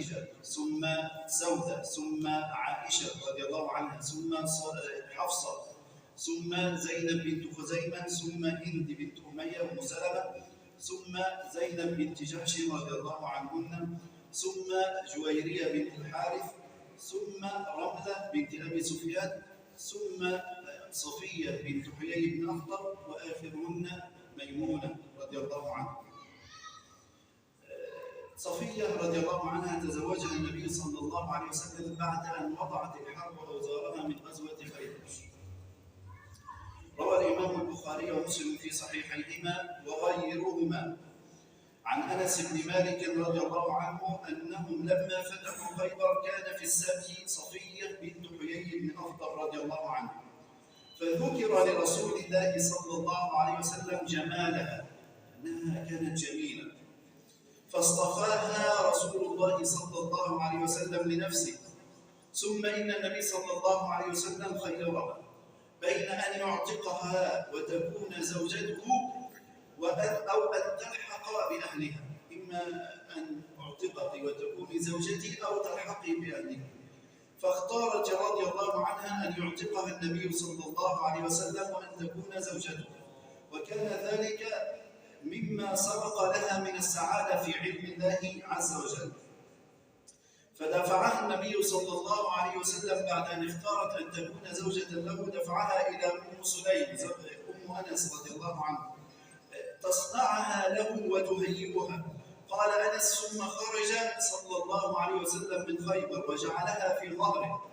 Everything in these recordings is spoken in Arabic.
خديجة ثم سودة ثم عائشة رضي الله عنها ثم حفصة ثم زينب بنت خزيمة ثم هند بنت أمية وأم سلمة ثم زينب بنت جحش رضي الله عنهن ثم جويرية بنت الحارث ثم رملة بنت أبي سفيان ثم صفية بنت حيي بن أخطب وآخرهن ميمونة رضي الله عنها. صفية رضي الله عنها تزوجها النبي صلى الله عليه وسلم بعد أن وضعت الحرب أوزارها من غزوة خيبر. روى الإمام البخاري ومسلم في صحيحيهما وغيرهما عن أنس بن مالك رضي الله عنه أنهم لما فتحوا خيبر كان في السبي صفية بنت حيي بن أخطب رضي الله عنه، فذكر لرسول الله صلى الله عليه وسلم جمالها أنها كانت جميلة، فاصطفاها رسول الله صلى الله عليه وسلم لنفسه. ثم إن النبي صلى الله عليه وسلم خيرها بين أن يعتقها وتكون زوجته أو أن تلحق بأهلها، إما أن أعتقك وتكوني زوجتي أو تلحقي بأهلها، فاختارت رضي الله عنها أن يعتقها النبي صلى الله عليه وسلم وأن تكون زوجته، وكان ذلك مما سبق لها من السعادة في علم الله عز وجل. فدفعها النبي صلى الله عليه وسلم بعد أن اختارت أن تكون زوجة له، دفعها إلى أم سليم أم أنس رضي الله عنه تصنعها له وتهيئها. قال أنس: ثم خرج صلى الله عليه وسلم من خيبر وجعلها في ظهره،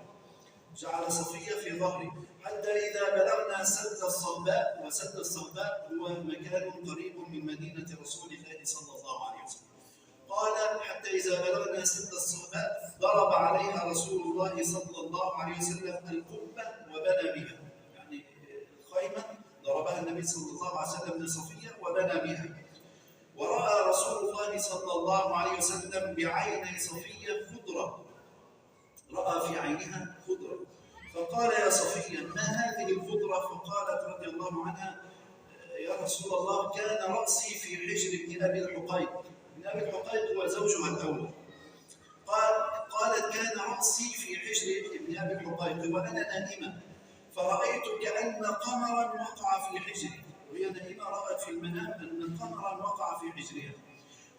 جعل صفية في ظهره حتى إذا بلغنا سد الصهباء، وسد الصهباء هو مكان قريب من مدينة رسول الله صلى الله عليه وسلم. قال: حتى إذا بلغنا سد الصهباء ضرب عليها رسول الله صلى الله عليه وسلم القبة وبنى بها، يعني الخيمة ضربها النبي صلى الله عليه وسلم لصفية وبنى بها. ورأى رسول الله صلى الله عليه وسلم بعيني صفية خضرة، رأى في عينها خضرة، فقال: يا صفية ما هذه الخضرة؟ فقالت رضي الله عنها: يا رسول الله كان رأسي في حجر ابن أبي الحقيق. ابن أبي الحقيق هو زوجها الأول. قالت: كان رأسي في حجر ابن أبي الحقيق وأنا نائمة، فرأيت كأن قمرا وقع في حجري، وهي نائمة رأت في المنام أن قمرا وقع في حجرها.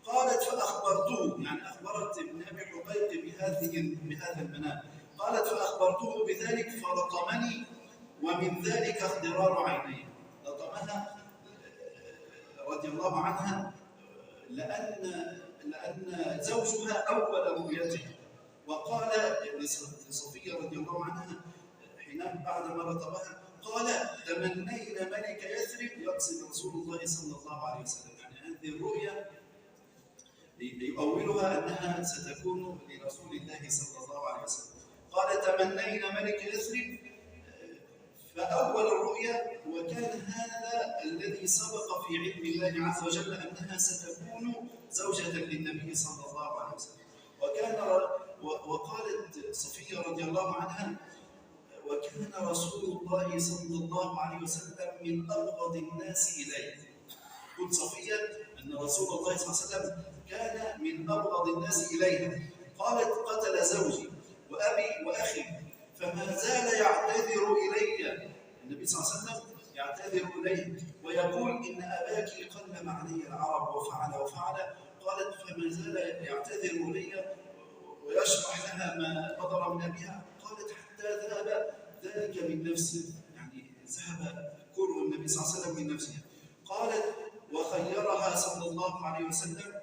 قالت: فأخبرته، يعني أخبرت ابن أبي الحقيق بهذا المنام. قالت: فأخبرته بذلك فلطمني ومن ذلك اخضرار عيني. لطمها رضي الله عنها لأن زوجها أول رؤيته. وقال لصفية رضي الله عنها حينما بعد ما لطمها قال: تمنينا ملك يثرب، يقصد رسول الله صلى الله عليه وسلم، يعني هذه الرؤيا يؤولها أنها ستكون لرسول الله صلى الله عليه وسلم. قال: تمنينا ملك يثرب، فأول الرؤيا، وكان هذا الذي سبق في علم الله عز وجل أنها ستكون زوجة للنبي صلى الله عليه وسلم. وقالت صفية رضي الله عنها: وكان رسول الله صلى الله عليه وسلم من أبغض الناس إليه. قلت صفية أن رسول الله صلى الله عليه وسلم كان من أبغض الناس إليها. قالت: قتل زوجي وأبي وأخي، فما زال يعتذر إلي، النبي صلى الله عليه وسلم يعتذر إليه ويقول: إن أباك قلم علي العرب وفعل وفعل. قالت: فما زال يعتذر إلي ويشرح لها ما بدر من أبيها. قالت: حتى ذهب ذلك من نفسه، يعني ذهب كره النبي صلى الله عليه وسلم من نفسه. قالت: وخيرها صلى الله عليه وسلم،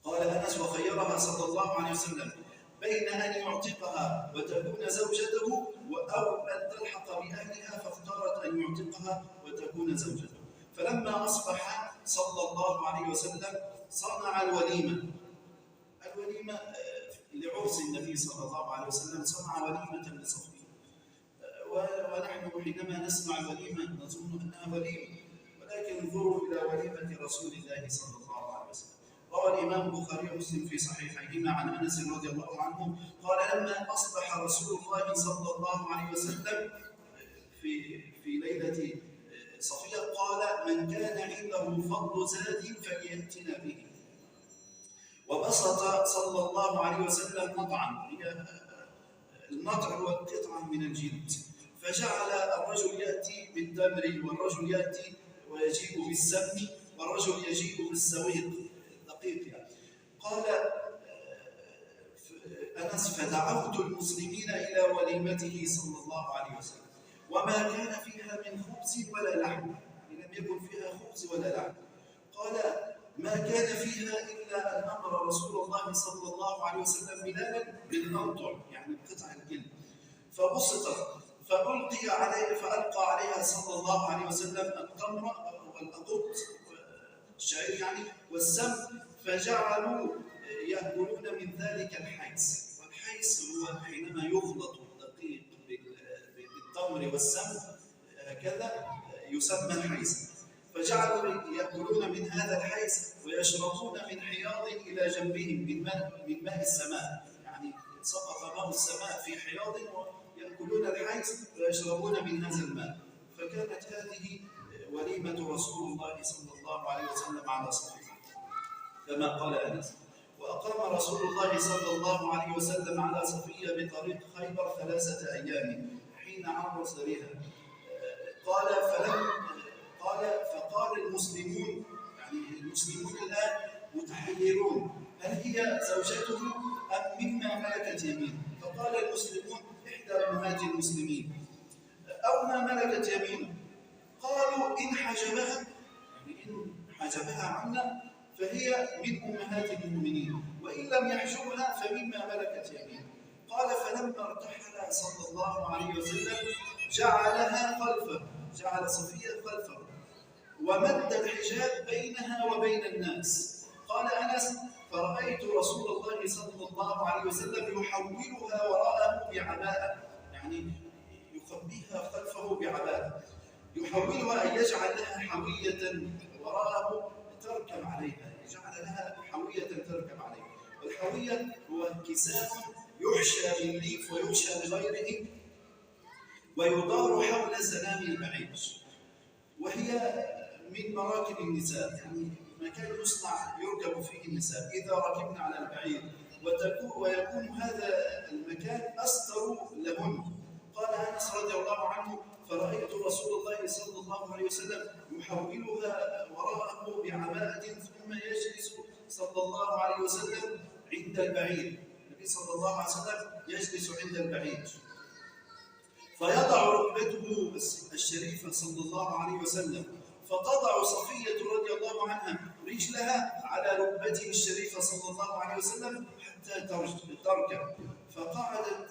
قال أنس: وخيرها صلى الله عليه وسلم بين أن يعتقها وتكون زوجته أو أن تلحق بأهلها، فاختارت أن يعتقها وتكون زوجته. فلما أصبح صلى الله عليه وسلم صنع الوليمة لعرس النبي صلى الله عليه وسلم، صنع وليمة لصفية. ونحن حينما نسمع الوليمة نظن أنها وليمة، ولكن انظروا إلى وليمة رسول الله صلى الله عليه وسلم. روى الإمام البخاري ومسلم في صحيحيهما عن أنس رضي الله عنه قال: لما أصبح رسول الله صلى الله عليه وسلم في ليلة صفية قال: من كان عنده فضل زاد فليأتنا به. وبسط صلى الله عليه وسلم نطعا، النطع هو قطعة من الجلد، فجعل الرجل يأتي بالتمر، والرجل يأتي ويجيء بالسمن، والرجل يجيء بالسويق الدقيق يعني. قال أنس: فدعوت المسلمين إلى وليمته صلى الله عليه وسلم، وما كان فيها من خبز ولا لحم، يعني لم يكن فيها خبز ولا لحم. قال: ما كان فيها إلا أن أمر رسول الله صلى الله عليه وسلم بلالا بالأنطع، يعني قطع الجلد، فبسطت فألقى عليها صلى الله عليه وسلم التمر والأقط الشعير يعني والسم، فجعلوا يأكلون من ذلك الحيس. والحيس هو حينما يخلط الدقيق بالتمر والسم هكذا يسمى الحيس. فجعلوا يأكلون من هذا الحيس ويشربون من حياض إلى جنبهم من ماء السماء، يعني سقط ماء السماء في حياض ويأكلون الحيس ويشربون من هذا الماء. فكانت هذه وليمة رسول الله صلى الله عليه وسلم على صفيه كما قال أنس. وأقام رسول الله صلى الله عليه وسلم على صفية بطريق خيبر 3 أيام حين عرس بها. فقال المسلمون، يعني المسلمون الآن متحيرون، هل هي زوجته أم مما ملكت يمينه؟ فقال المسلمون: إحدى أمهات المسلمين أو ما ملكت يمينه. قالوا: إن حجبها عنا فهي من أمهات المؤمنين، وإن لم يحجبها فمما ملكت يمينه. قال: فلما ارتحل صلى الله عليه وسلم جعل صفية خلفه ومد الحجاب بينها وبين الناس. قال أنس: فرأيت رسول الله صلى الله عليه وسلم يحولها وراءه بعباءة، يعني يخبيها خلفه بعباءة، يحولها أن يجعل لها حوية وراءه تركب عليها، يجعل لها حوية تركب عليها. والحوية هو كساء يحشى بالليف ويحشى بغيره ويدار حول زنام البعير، وهي من مراكب النساء، يعني مكان يصنع يركب فيه النساء إذا ركبن على البعير، ويكون هذا المكان أستر لهن. قال أنس رضي الله عنه: فرأيت رسول الله صلى الله عليه وسلم يحولها وراءه بعباءة ثم يجلس صلى الله عليه وسلم عند البعير. النبي صلى الله عليه وسلم يجلس عند البعير فيضع ركبته الشريفة صلى الله عليه وسلم، فتضع صفية رضي الله عنها رجلها على ركبته الشريفة صلى الله عليه وسلم حتى تركب، فقعدت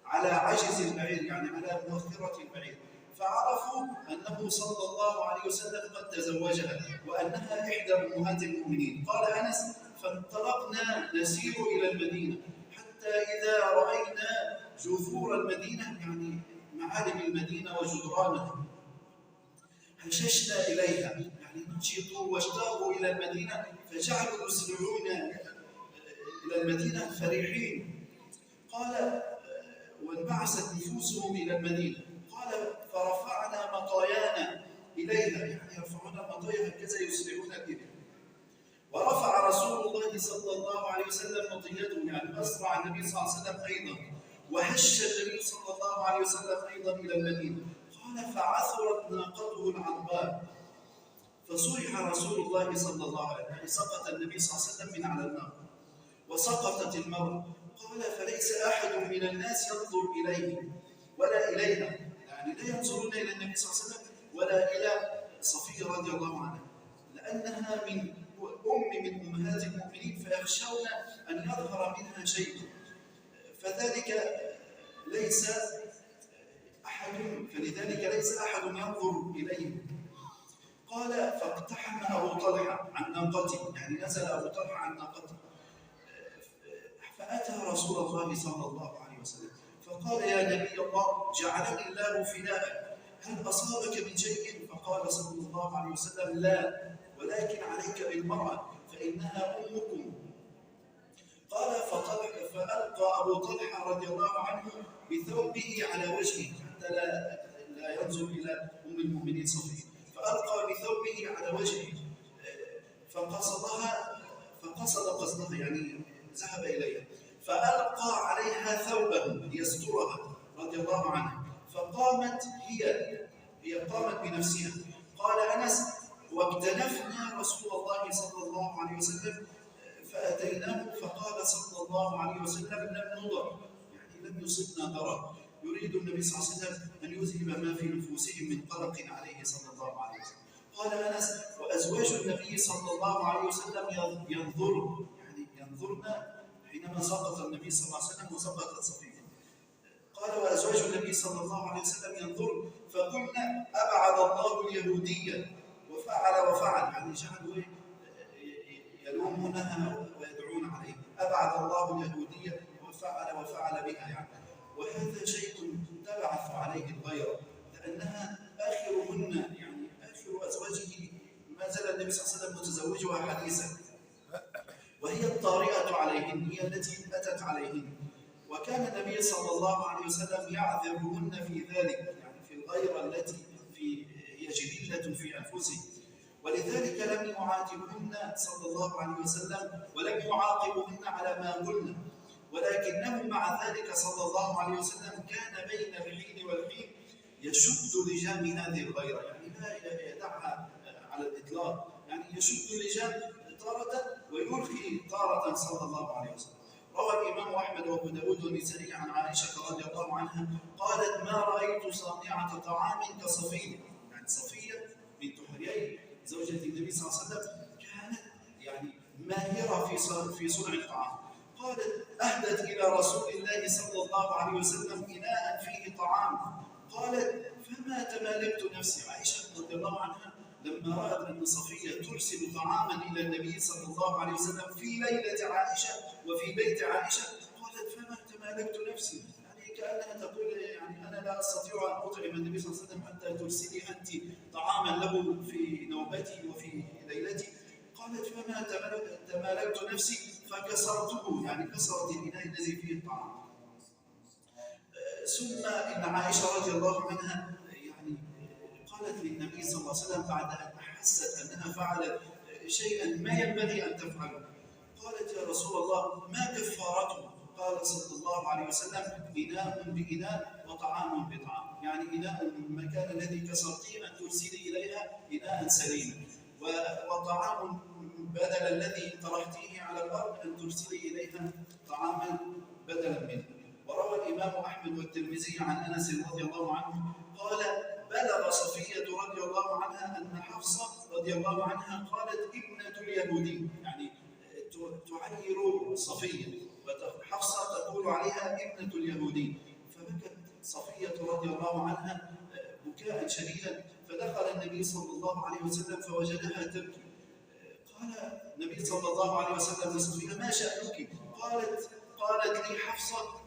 على عجز البعير، يعني على مؤخرة البعير، فعرفوا أنه صلى الله عليه وسلم قد تزوجها وأنها إحدى أمهات المؤمنين. قال أنس: فانطلقنا نسير إلى المدينة حتى إذا رأينا جذور المدينة، يعني معالم المدينة وجدرانها، هششنا إليها، يعني نشطوا واشتاقوا إلى المدينة، فجعلوا يسرعون إلى المدينة فرحين. قال: وانبعثت نفوسهم إلى المدينة. قال: فرفعنا مطايانا إليها، يعني يرفعون المطايا هكذا يسرعون الإبل. ورفع رسول الله صلى الله عليه وسلم مطيته، يعني أسرع النبي صلى الله عليه وسلم أيضا، وهش النبي صلى الله عليه وسلم أيضا إلى المدينة. قال: فعثرت ناقته العنباء فصرح رسول الله صلى الله عليه وسلم، يعني سقط النبي صلى الله عليه وسلم من على الناقة وسقطت المرأة. قال: فليس أحد من الناس ينظر إليه ولا إليها، يعني لا ينظرون إلى النبي صلى الله عليه وسلم ولا إلى صفية رضي الله عنها، لأنها من أمهات المؤمنين، فيخشون أن يظهر منها شيء، فلذلك ليس أحد ينظر إليه. قال: فاقتحم أبو طلحة عن ناقته، يعني نزل أبو طلحة عن ناقته، فأتى رسول الله صلى الله عليه وسلم فقال: يا نبي الله، جعلني الله فداءك، هل أصابك من شيء؟ فقال صلى الله عليه وسلم: لا، ولكن عليك بالمرأة فإنها أمكم. قال: فألقى أبو طلحة رضي الله عنه بثوبه على وجهه حتى لا ينظر إلى أم المؤمنين صفية، فألقى بثوبه على وجهه فقصدها فقصد قصدها يعني ذهب إليها فألقى عليها ثوبه ليسترها رضي الله عنها، فقامت هي قامت بنفسها. قال أنس: واكتنفنا رسول الله صلى الله عليه وسلم فأتيناه فقال صلى الله عليه وسلم: لم نضر، يعني لم يصبنا ضرر. يريد النبي صلى الله عليه وسلم أن يذهب ما في نفوسهم من قلق عليه صلى الله عليه وسلم. قال أنس: وأزواج النبي صلى الله عليه وسلم ينظرن، يعني ينظرن حينما سقط النبي صلى الله عليه وسلم وسقطت صفية. قال: وأزواج النبي صلى الله عليه وسلم ينظرن، فقلنا: أبعد الله اليهودية وفعل، يعني جعلوا يلومونها ويدعون عليه. أبعد الله اليهودية وفعل بها يعني. وهذا شيء تبعث عليه الغيرة، لأنها آخرهن، يعني آخر أزواجه ما زال النبي صلى الله عليه وسلم متزوجها حديثا، وهي الطارئة عليهن، هي التي أتت عليهن. وكان النبي صلى الله عليه وسلم يعذرهن في ذلك، يعني في الغيرة التي هي جبلة في أنفسهم، ولذلك لم يعاتبهن صلى الله عليه وسلم ولم يعاقبهن على ما قلنا، ولكنه مع ذلك صلى الله عليه وسلم كان بين الحين والحين يشد لجام هذه الغيرة، يعني لا يدعها على الإطلاق، يعني يشد لجام تارة ويلقي تارة صلى الله عليه وسلم. روى الإمام أحمد وأبو داود والنسائي عن عائشة رضي الله عنها قالت: ما رأيت صانعة طعام كصفية، يعني صفية بنت حيي زوجة النبي صلى الله عليه وسلم كانت يعني ماهرة في صنع الطعام. قالت: أهدت إلى رسول الله صلى الله عليه وسلم إناء فيه طعام. قالت: فما تمالكت نفسي. عائشة رضي الله عنها لما رأت أن صفية ترسل طعاما إلى النبي صلى الله عليه وسلم في ليلة عائشة وفي بيت عائشة، قالت: فما تمالكت نفسي، يعني كأنها تقول يعني أنا لا أستطيع أن أطعم النبي صلى الله عليه وسلم حتى ترسلي أنت طعاما له في نوبتي وفي ليلتي. قالت: فما تمالكت نفسي فكسرته، يعني كسرت الإناء الذي فيه الطعام. ثم إن عائشة رضي الله عنها يعني قالت للنبي صلى الله عليه وسلم بعد أن أحست أنها فعلت شيئا ما ينبغي أن تفعله، قالت: يا رسول الله ما كفارته؟ قال صلى الله عليه وسلم: إناء بإناء وطعام بطعام، يعني إناء المكان الذي كسرتيه أن ترسلي إليها إناء سليما، وطعام بدل الذي طرحتيه على الأرض أن ترسلي إليها طعاما بدلا منه. وروى الإمام أحمد والترمذي عن أنس رضي الله عنه قال: بلغ صفية رضي الله عنها أن حفصة رضي الله عنها قالت: ابنة اليهودي، يعني تعير صفية، وحفصة تقول عليها ابنة اليهودي. فبكت صفية رضي الله عنها بكاء شديدا، فدخل النبي صلى الله عليه وسلم فوجدها تبكي. قال النبي صلى الله عليه وسلم لصفية: ما شأنك؟ قالت لي حفصة: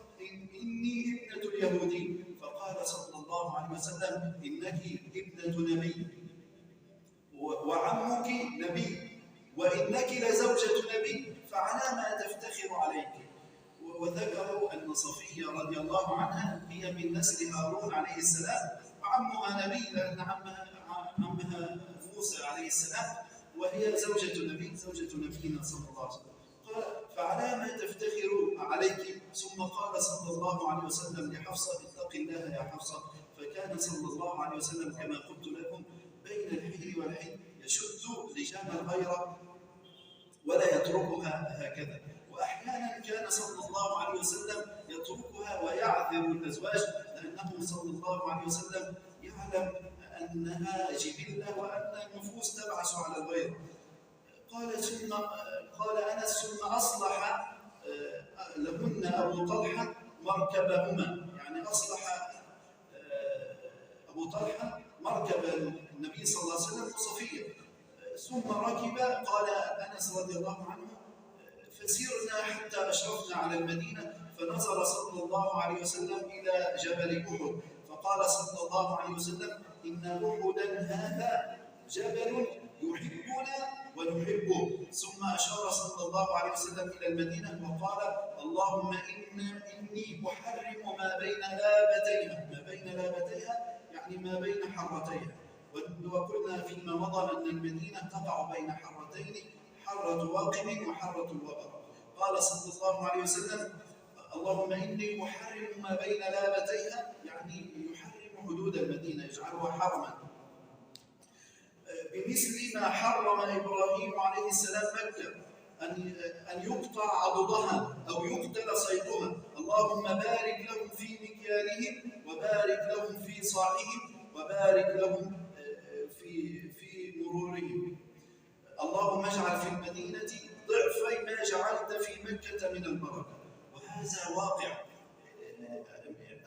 إني ابنة اليهودي. فقال صلى الله عليه وسلم: إنك ابنة نبي، وعمك نبي، وإنك لزوجة نبي، فعلى ما تفتخر عليك. وذكروا أن صفية رضي الله عنها هي من نسل هارون عليه السلام، وعمها نبي لأن عمها موسى عليه السلام، وهي زوجة نبينا صلى الله عليه وسلم. قال: فعلى ما تفتخر عليك. ثم قال صلى الله عليه وسلم لحفصة: اتق الله يا حفصة. فكان صلى الله عليه وسلم كما قلت لكم بين الحين والحين يشد لجام الغيرة ولا يتركها هكذا. وأحيانا كان صلى الله عليه وسلم يتركها ويعذر الأزواج، لأنه صلى الله عليه وسلم يعلم أنها جبلة وأن النفوس تبعث على الغير. قال أنس: ثم أصلح لهن أبو طلحة مركبهما، يعني أصلح أبو طلحة مركب النبي صلى الله عليه وسلم وصفية، ثم ركب. قال أنس رضي الله عنه: فسرنا حتى أشرفنا على المدينة، فنظر صلى الله عليه وسلم إلى جبل أحد، فقال صلى الله عليه وسلم: إن أحدا هذا جبل يحبنا ونحبه. ثم أشار صلى الله عليه وسلم إلى المدينة وقال: اللهم إني أحرم ما بين لابتيها، يعني ما بين حرتيها. وقلنا فيما مضى أن المدينة تقع بين حرتين، حرة واقم وحرة الوبر. قال صلى الله عليه وسلم: اللهم إني أحرم ما بين لابتيها، يعني يحرم حدود المدينة، يجعلها حرما، بمثل ما حرم إبراهيم عليه السلام مكة، أن يقطع عضدها أو يقتل صيدها. اللهم بارك لهم في مكيالهم، وبارك لهم في صاعهم، وبارك لهم في مرورهم. اللهم اجعل في المدينة ضعفي ما جعلت في مكة من البركة. وهذا واقع.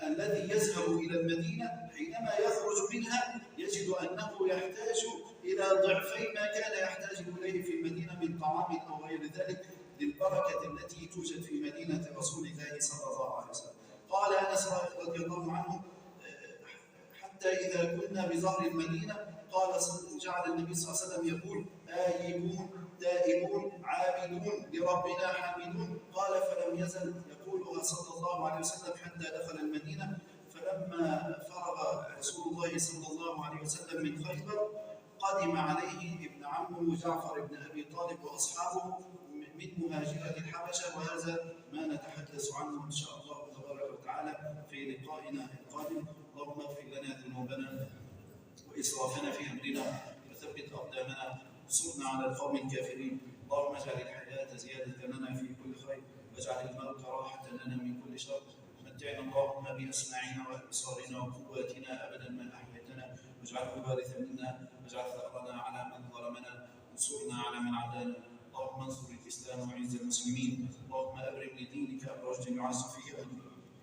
الذي يذهب إلى المدينة حينما يخرج منها يجد أنه يحتاج إلى ضعفي ما كان يحتاج إليه في المدينة من طعام أو غير ذلك، للبركة التي توجد في مدينة رسول الله صلى الله عليه وسلم. قال أنس رضي الله عنه: حتى إذا كنا بظهر المدينة قال جعل النبي صلى الله عليه وسلم يقول: آيبون تائبون عابدون لربنا حامدون. قال: فلم يزل يقولها صلى الله عليه وسلم حتى دخل المدينة. فلما فرغ رسول الله صلى الله عليه وسلم من خيبر قدم عليه ابن عمه جعفر بن أبي طالب وأصحابه من مهاجرة الحبشة، وهذا ما نتحدث عنه إن شاء الله تبارك وتعالى في لقائنا القادم. اللهم اغفر لنا ذنوبنا وإسرافنا في أمرنا، وثبت أقدامنا، وانصرنا على القوم الكافرين. اللهم اجعل الحياة زيادة لنا في كل خير، واجعل الموت راحة لنا من كل شر. متعنا اللهم بأسماعنا وأبصارنا وقواتنا أبدا ما أحييتنا، واجعله الوارث منا، واجعل ثأرنا على من ظلمنا، وانصرنا على من عادانا. اللهم انصر الإسلام وعز المسلمين. اللهم أبرم لدينك أبرجا يعز فيه أهل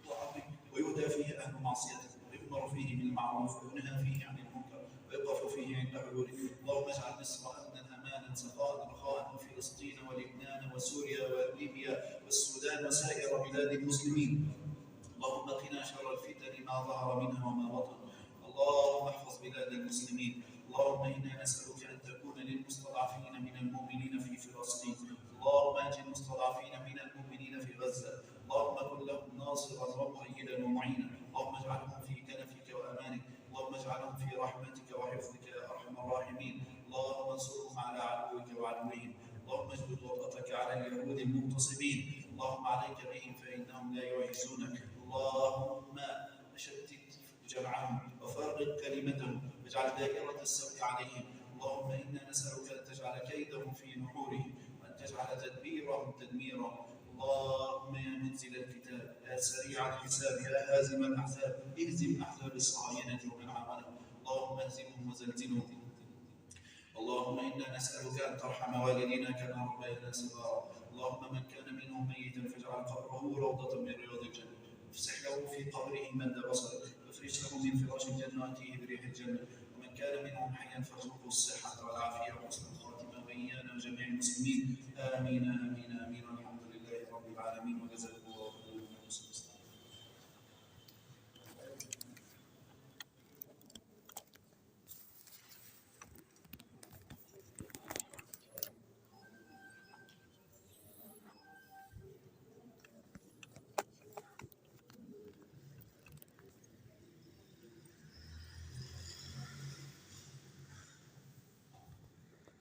طاعتك ويهدى فيه أهل معصيتك، ويؤمر فيه بالمعروف وينهى فيه عن المنكر ويقف فيه عند حلوله. اللهم اجعل مصر أمنا أمانا سخاء رخاء، وفلسطين ولبنان وسوريا وليبيا والسودان وسائر بلاد المسلمين. اللهم قنا شر الفتن ما ظهر منها وما بطن. اللهم احفظ بلاد المسلمين. اللهم إنا نسألك أن تكون للمستضعفين من المؤمنين في فلسطين. اللهم أنجِ المستضعفين من المؤمنين في غزة. اللهم كن لهم ناصرا ومؤيدا ومعينا. اللهم اجعلهم في كنفك وأمانك. اللهم اجعلهم في رحمتك وحفظك يا أرحم الراحمين. اللهم انصرهم على عدوك وعدوهم. اللهم اجبر وطأتك على اليهود المغتصبين. اللهم عليك بهم فإنهم لا يعجزونك. اللهم شتت جمعهم وفرق كلمتهم، واجعل دائرة السوء عليهم. اللهم إنا نسألك أن تجعل كيدهم في نحورهم، وأن تجعل تدبيرهم تدميرا. اللهم يا منزل الكتاب، يا سريع الحساب، يا هازم الأحزاب، اهزم أحزاب الصهاينة ومن عاونهم. اللهم اهزمهم وزلزلهم. اللهم إنا نسألك أن ترحم والدينا كما ربيانا صغارا. اللهم من كان منهم ميتا فاجعل قبره روضة من رياض الجنة، وافسح له في قبره مد بصره، وافرج له من فراش الجنة وأتيه بريح الجنة. ومن كان منهم حيا فارزقه الصحة والعافية وحسن الخاتمة، وإيانا وجميع المسلمين. آمين آمين آمين. والحمد لله رب العالمين. وجزاكم